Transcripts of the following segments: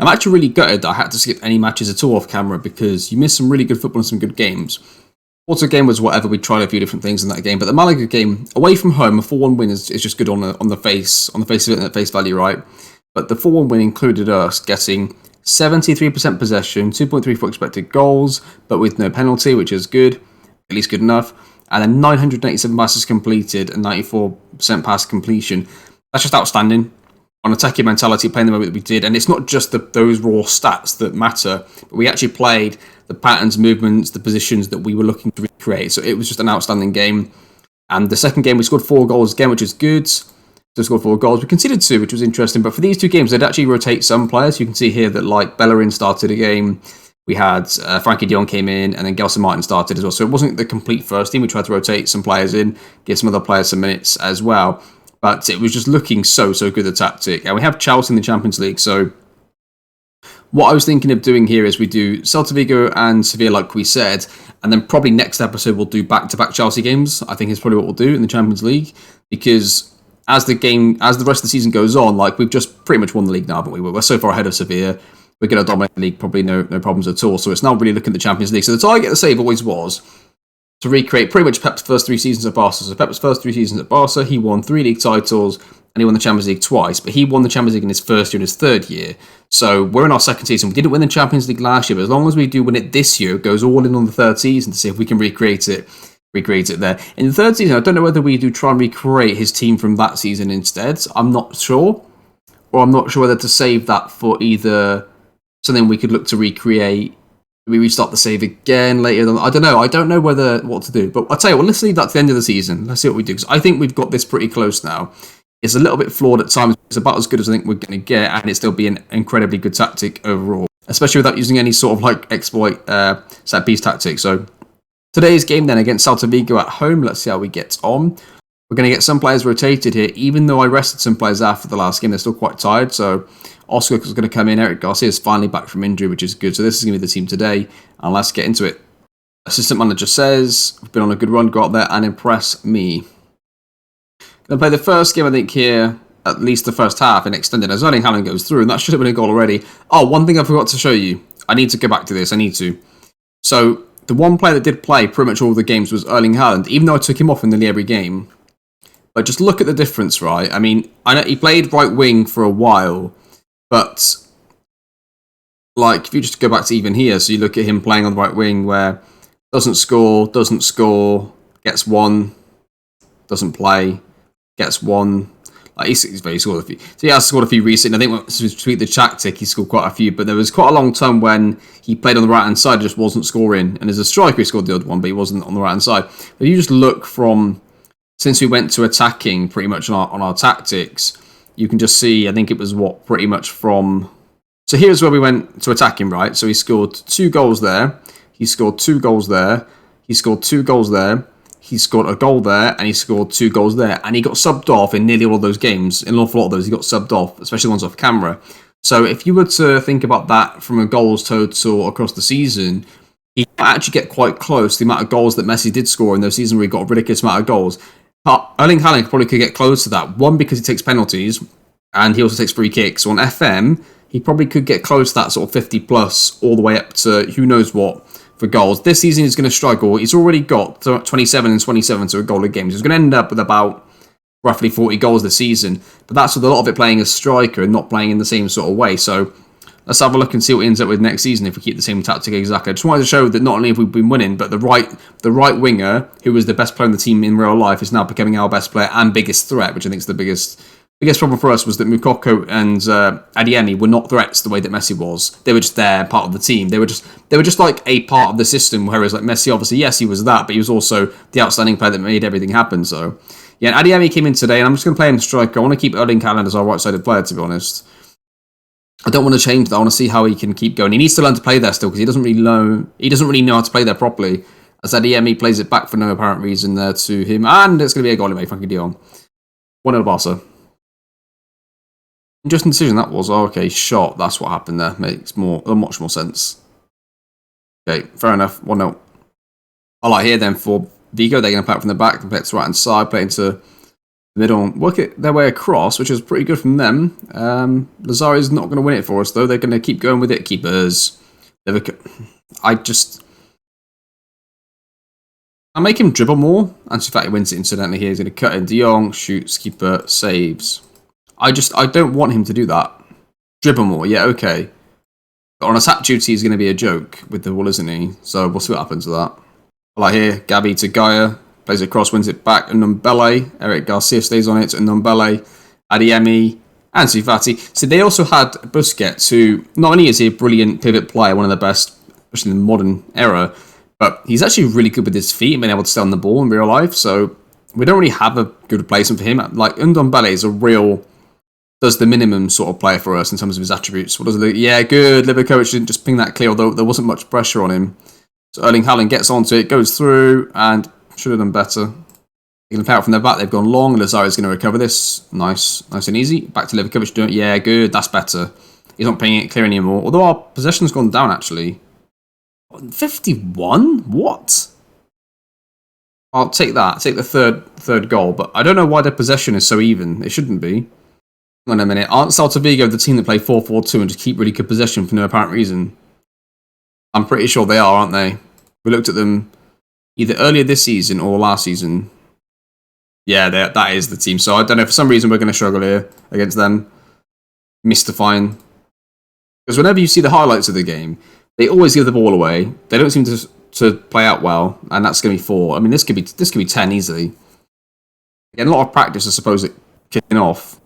I'm actually really gutted that I had to skip any matches at all off camera because you missed some really good football and some good games. Porto game was whatever. We tried a few different things in that game, but the Malaga game away from home, a 4-1 win is just good on the face of it and at face value, right? But the 4-1 win included us getting 73% possession, 2.34 expected goals, but with no penalty, which is good, at least good enough. And then 987 passes completed and 94% pass completion. That's just outstanding. On attacking mentality, playing the way that we did. And it's not just those raw stats that matter, but we actually played the patterns, movements, the positions that we were looking to recreate. So it was just an outstanding game. And the second game, we scored 4 goals again, which is good. So we scored 4 goals. We conceded 2, which was interesting. But for these 2 games, they'd actually rotate some players. You can see here that like Bellerin started a game. We had Frankie de Jong came in, and then Gelson Martin started as well. So it wasn't the complete first team. We tried to rotate some players in, give some other players some minutes as well. But it was just looking so good, the tactic. And we have Chelsea in the Champions League. So what I was thinking of doing here is we do Celta Vigo and Sevilla, like we said. And then probably next episode, we'll do back-to-back Chelsea games. I think is probably what we'll do in the Champions League. Because as the rest of the season goes on, like we've just pretty much won the league now, haven't we? We're so far ahead of Sevilla. We're going to dominate the league, probably no problems at all. So it's now really looking at the Champions League. So the target, the save always was to recreate pretty much Pep's first 3 seasons at Barca. So Pep's first 3 seasons at Barca, he won 3 league titles and he won the Champions League twice. But he won the Champions League in his first year and his third year. So we're in our second season. We didn't win the Champions League last year, but as long as we do win it this year, it goes all in on the third season to see if we can recreate it there. In the third season, I don't know whether we do try and recreate his team from that season instead. I'm not sure. Or I'm not sure whether to save that for either something we could look to recreate. We restart the save again later. I don't know. I don't know what to do. But I'll tell you what, let's leave that to the end of the season. Let's see what we do. Because I think we've got this pretty close now. It's a little bit flawed at times. It's about as good as I think we're going to get. And it's still be an incredibly good tactic overall. Especially without using any sort of like exploit set piece tactic. So today's game then against Celta Vigo at home. Let's see how we get on. We're going to get some players rotated here. Even though I rested some players after the last game, they're still quite tired. So Oscar is going to come in. Eric Garcia is finally back from injury, which is good. So this is going to be the team today. And let's get into it. Assistant manager says, we've been on a good run. Go out there and impress me. Going to play the first game, I think, here. At least the first half in extended. As Erling Haaland goes through. And that should have been a goal already. Oh, one thing I forgot to show you. I need to go back to this. I need to. So the one player that did play pretty much all the games was Erling Haaland. Even though I took him off in nearly every game. But just look at the difference, right? I mean, I know he played right wing for a while. But, like, if you just go back to even here, so you look at him playing on the right wing where doesn't score, gets 1, doesn't play, gets 1. Like, he's scored a few. So he has scored a few recently. I think to tweet the tactic, he scored quite a few. But there was quite a long time when he played on the right-hand side, just wasn't scoring. And as a striker, he scored the odd one, but he wasn't on the right-hand side. But you just look from, since we went to attacking pretty much on our tactics, you can just see, I think it was pretty much from... So here's where we went to attacking, right? So he scored 2 goals there. He scored 2 goals there. He scored 2 goals there. He scored a goal there. And he scored 2 goals there. And he got subbed off in nearly all of those games. In an awful lot of those, he got subbed off, especially the ones off camera. So if you were to think about that from a goals total across the season, he might actually get quite close to the amount of goals that Messi did score in those seasons where he got a ridiculous amount of goals. Erling Haaland probably could get close to that. One, because he takes penalties, and he also takes free kicks. So on FM, he probably could get close to that sort of 50 plus, all the way up to who knows what for goals. This season he's going to struggle. He's already got 27 and 27 to a goal a game. So he's going to end up with about roughly 40 goals this season. But that's with a lot of it playing as striker and not playing in the same sort of way. So let's have a look and see what he ends up with next season if we keep the same tactic exactly. I just wanted to show that not only have we been winning, but the right winger, who was the best player on the team in real life, is now becoming our best player and biggest threat, which I think is the biggest problem for us was that Moukoko and Adeyemi were not threats the way that Messi was. They were just there, part of the team. They were just like a part of the system, whereas like Messi, obviously, yes, he was that, but he was also the outstanding player that made everything happen. So, yeah, Adeyemi came in today, and I'm just going to play him striker. I want to keep Erling Haaland as our right-sided player, to be honest. I don't want to change that. I want to see how he can keep going. He needs to learn to play there still because he doesn't really know how to play there properly. As Adeyemi plays it back for no apparent reason there to him, and it's going to be a goal anyway. Frankie de Jong, 1-0 Barca. Interesting decision that was. Oh, okay, shot. That's what happened there. Makes much more sense. Okay, fair enough. 1-0. I like here then for Vigo. They're going to play it from the back, play it to right hand side, play it into They don't work it their way across, which is pretty good from them. Lazari's not going to win it for us, though. They're going to keep going with it. Keepers. I make him dribble more. And in fact, he wins it incidentally here. He's going to cut in. De Jong, shoots, keeper, saves. I don't want him to do that. Dribble more, yeah, okay. But on attack duty, he's going to be a joke with the ball, isn't he? So we'll see what happens with that. Like here, Gabi to Gaia. Plays it across, wins it back. Ndombele. Eric Garcia stays on it. Ndombele. Adeyemi. Ansu Fati. So they also had Busquets, who not only is he a brilliant pivot player, one of the best, especially in the modern era, but he's actually really good with his feet and being able to stay on the ball in real life. So we don't really have a good replacement for him. Like, Ndombele is a real, does the minimum sort of player for us in terms of his attributes. What does it look? Yeah, good. Livakovic didn't just ping that clear, although there wasn't much pressure on him. So Erling Haaland gets onto it, goes through, and should have done better. They're going to play out from their back. They've gone long. Lazari's going to recover this. Nice and easy. Back to Livakovic doing it. Yeah, good. That's better. He's not pinging it clear anymore. Although our possession's gone down, actually. 51? What? I'll take that. I'll take the third goal. But I don't know why their possession is so even. It shouldn't be. Hang on a minute. Aren't Celta Vigo the team that play 4-4-2 and just keep really good possession for no apparent reason? I'm pretty sure they are, aren't they? We looked at them either earlier this season or last season. Yeah, that is the team. So I don't know. For some reason, we're going to struggle here against them. Mystifying. Because whenever you see the highlights of the game, they always give the ball away. They don't seem to play out well, and that's going to be 4. I mean, this could be 10 easily. Again, a lot of practice, I suppose, it kicking off.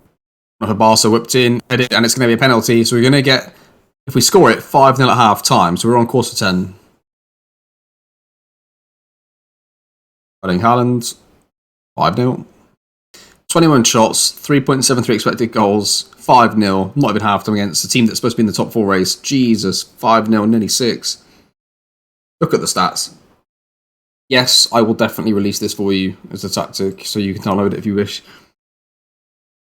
Barca whipped in, and it's going to be a penalty. So we're going to get, if we score it, 5-0 at half time. So we're on course for 10. Erling Haaland, 5-0. 21 shots, 3.73 expected goals, 5-0. Not even half time against a team that's supposed to be in the top 4 race. Jesus, 5-0, nearly 6. Look at the stats. Yes, I will definitely release this for you as a tactic, so you can download it if you wish.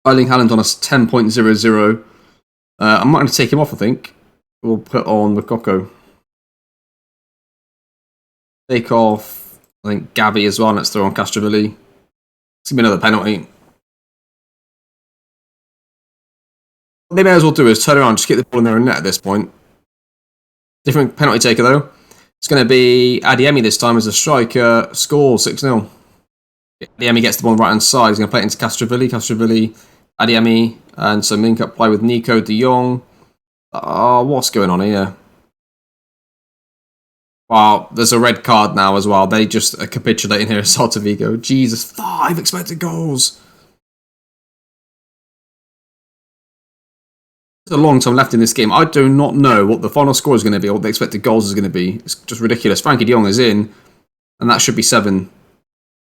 Erling Haaland on a 10.00. I'm not going to take him off, I think. We'll put on Moukoko. Take off, I think, Gavi as well. Let's throw on Castrovilli. It's going to be another penalty. What they may as well do is turn around and just get the ball in their own net at this point. Different penalty taker, though. It's going to be Adeyemi this time as a striker. Score 6-0. Adeyemi gets the ball on the right-hand side. He's going to play it into Castrovilli, Adeyemi, and some link-up play with Nico de Jong. What's going on here? Wow, there's a red card now as well. They just are capitulating here at Celta Vigo. Jesus, 5 expected goals. There's a long time left in this game. I do not know what the final score is going to be or what the expected goals is going to be. It's just ridiculous. Frankie de Jong is in, and that should be 7.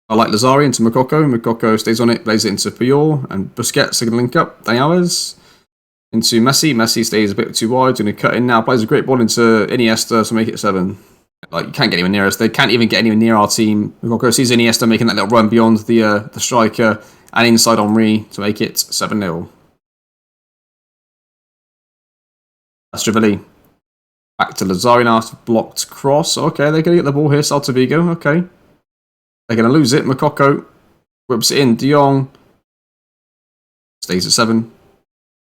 I like Lazari into Moukoko. Moukoko stays on it, plays it into Puyol, and Busquets are going to link up. Dani Alves into Messi. Messi stays a bit too wide, going to cut in now. Plays a great ball into Iniesta to make it 7. Like, you can't get anywhere near us. They can't even get anywhere near our team. Moukoko sees Iniesta making that little run beyond the striker and inside Henry to make it 7-0. Castrovilli. Back to Lazari now after blocked cross. Okay, they're going to get the ball here. Celta Vigo. Okay. They're going to lose it. Moukoko whips it in. De Jong stays at 7.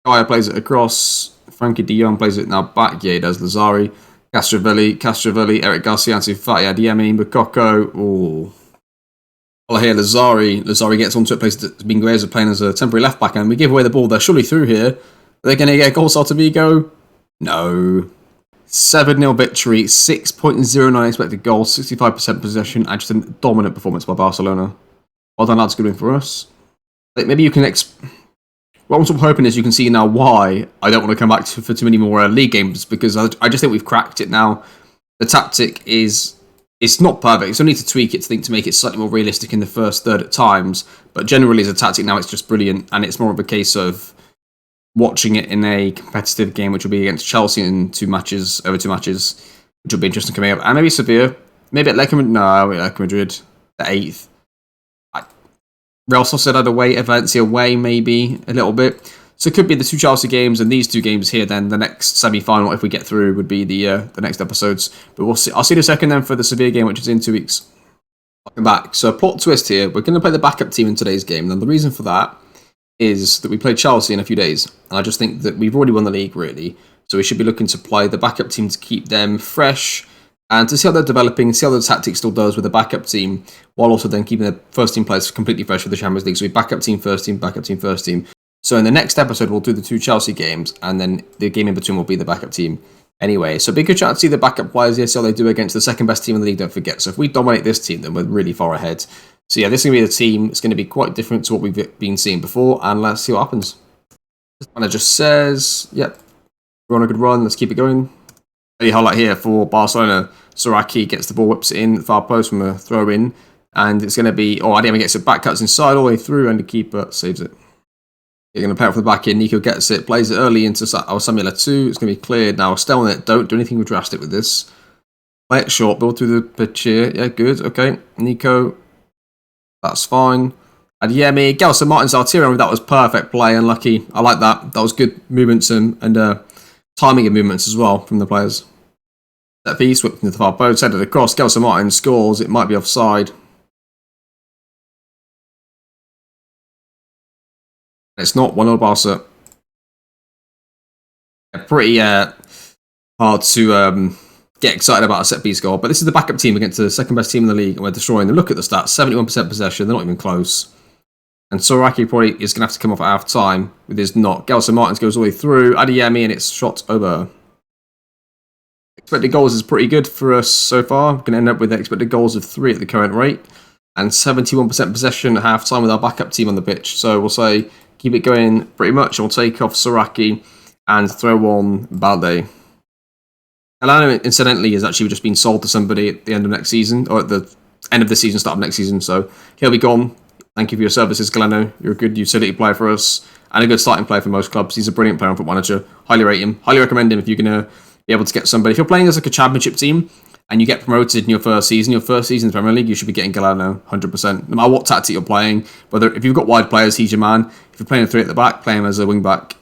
Gaia plays it across. Frankie de Jong plays it now back. Yeah, he does. Lazari. Castrovilli. Eric Garcia. Ansu Fati. Adeyemi. Moukoko. Ooh. Well, here, Lazari gets onto it. Plays Bingueza playing as a temporary left back. And we give away the ball. They're surely through here. Are they going to get a goal, Celta Vigo? No. 7-0 victory, 6.09 expected goals, 65% possession, and just a dominant performance by Barcelona. Well done, lads. Good win for us. Like, maybe you can... what I'm sort of hoping is you can see now why I don't want to come back for too many more league games, because I just think we've cracked it now. The tactic is... it's not perfect. So I need to tweak it to make it slightly more realistic in the first third at times. But generally as a tactic now, it's just brilliant, and it's more of a case of watching it in a competitive game, which will be against Chelsea in 2 matches, which will be interesting coming up. And maybe Sevilla, maybe at Atletico Madrid, the 8th. Real Sociedad away, Valencia away, maybe a little bit. So it could be the 2 Chelsea games and these 2 games here. Then the next semi-final, if we get through, would be the next episodes. But we'll see. I'll see you in a second then for the Sevilla game, which is in 2 weeks. back. So plot twist here, we're going to play the backup team in today's game. And the reason for that is that we play Chelsea in a few days. And I just think that we've already won the league, really. So we should be looking to play the backup team to keep them fresh and to see how they're developing, see how the tactics still does with the backup team, while also then keeping the first team players completely fresh for the Champions League. So we backup team, first team, backup team, first team. So in the next episode, we'll do the 2 Chelsea games, and then the game in between will be the backup team anyway. So big good chance to see the backup players here, see how they do against the second best team in the league, don't forget. So if we dominate this team, then we're really far ahead. So yeah, this is going to be the team. It's going to be quite different to what we've been seeing before, and let's see what happens. The manager just says, yep, we're on a good run, let's keep it going. Really highlight here for Barcelona. Soraki gets the ball, whips it in, far post from a throw in, and it's going to be, Adeyemi gets it back, cuts inside all the way through, and the keeper saves it. You're going to play it from the back in. Nico gets it, plays it early into Samuel 2. It's going to be cleared. Now, stay on it. Don't do anything drastic with this. Play it short, build through the pitch here. Yeah, good. Okay. Nico, that's fine. Adeyemi, Gelson Martin's Artillery. That was perfect play. Unlucky. I like that. That was good movements and timing of movements as well from the players. That piece, whipped into the far post, headed across. Gelson Martin scores. It might be offside. It's not 1-0 Barca. Pretty hard to get excited about a set piece goal, but this is the backup team against the second best team in the league, and we're destroying them. Look at the stats: 71% possession. They're not even close. And Soraki probably is going to have to come off at half time with his knock. Gelson Martins goes all the way through. Adeyemi, and it's shot over. Expected goals is pretty good for us so far. We're going to end up with expected goals of 3 at the current rate, and 71% possession at half time with our backup team on the pitch. So we'll say, keep it going pretty much. We'll take off Soraki and throw on Balde. Alano, incidentally, has actually just been sold to somebody at the end of next season, or at the end of the season, start of next season. So he'll be gone. Thank you for your services, Galeno. You're a good utility player for us and a good starting player for most clubs. He's a brilliant player on Football Manager. Highly rate him. Highly recommend him if you're going to be able to get somebody. If you're playing as like a championship team and you get promoted in your first season in the Premier League, you should be getting Galeno 100%. No matter what tactic you're playing, whether if you've got wide players, he's your man. If you're playing a 3 at the back, play him as a wing back.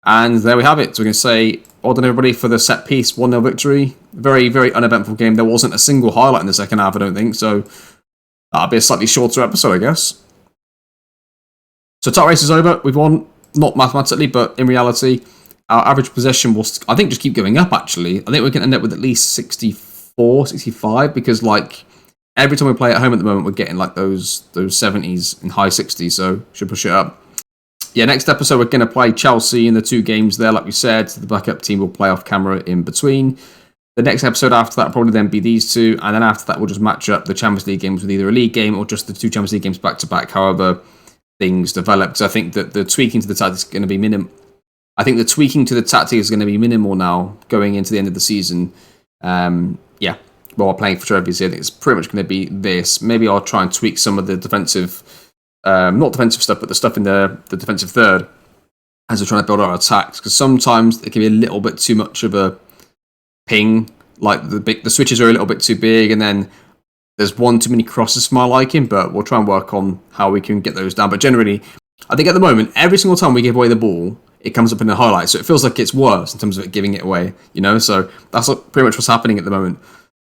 And there we have it. So we're going to say, well done everybody for the set piece 1-0 victory. Very, very uneventful game. There wasn't a single highlight in the second half, I don't think. So that'll be a slightly shorter episode, I guess. So top race is over. We've won, not mathematically, but in reality, our average possession will, I think, just keep going up, actually. I think we can end up with at least 64, 65, because, like, every time we play at home at the moment, we're getting, like, those 70s and high 60s, so should push it up. Yeah, next episode, we're going to play Chelsea in the 2 games there, like we said. The backup team will play off camera in between. The next episode after that will probably then be these 2, and then after that, we'll just match up the Champions League games with either a league game or just the 2 Champions League games back-to-back, however things develop. Because I think that the tweaking to the tactic is going to be minimal. I think the tweaking to the tactic is going to be minimal now going into the end of the season. Yeah, while we're playing for trophies here, I think it's pretty much going to be this. Maybe I'll try and tweak some of the defensive, not defensive stuff, but the stuff in the defensive third as we're trying to build our attacks. Because sometimes it can be a little bit too much of a ping. Like the switches are a little bit too big, and then there's one too many crosses for my liking. But we'll try and work on how we can get those down. But generally, I think at the moment, every single time we give away the ball, it comes up in the highlights, so it feels like it's worse in terms of it giving it away, you know. So that's pretty much what's happening at the moment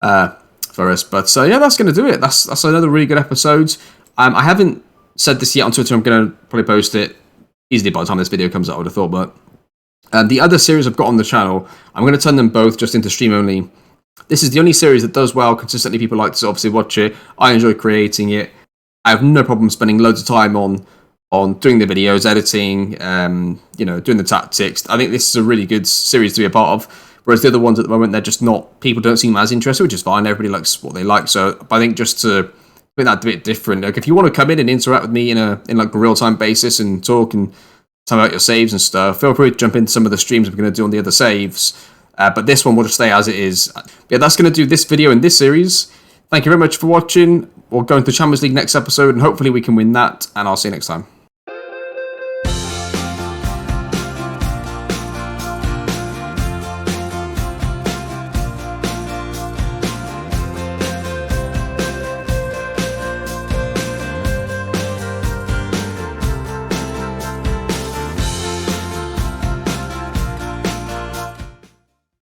for us. But yeah, that's going to do it. That's another really good episode. I haven't said this yet on Twitter. I'm going to probably post it easily by the time this video comes out, I would have thought. But the other series I've got on the channel, I'm going to turn them both just into stream only. This is the only series that does well consistently. People like to obviously watch it. I enjoy creating it. I have no problem spending loads of time on doing the videos, editing, doing the tactics. I think this is a really good series to be a part of. Whereas the other ones at the moment, they're just not, people don't seem as interested, which is fine. Everybody likes what they like. So I think just to make that a bit different, like if you want to come in and interact with me in like a real-time basis and talk and tell me about your saves and stuff, feel free to jump into some of the streams we're going to do on the other saves. But this one will just stay as it is. Yeah, that's going to do this video in this series. Thank you very much for watching. We'll go into the Champions League next episode, and hopefully we can win that. And I'll see you next time.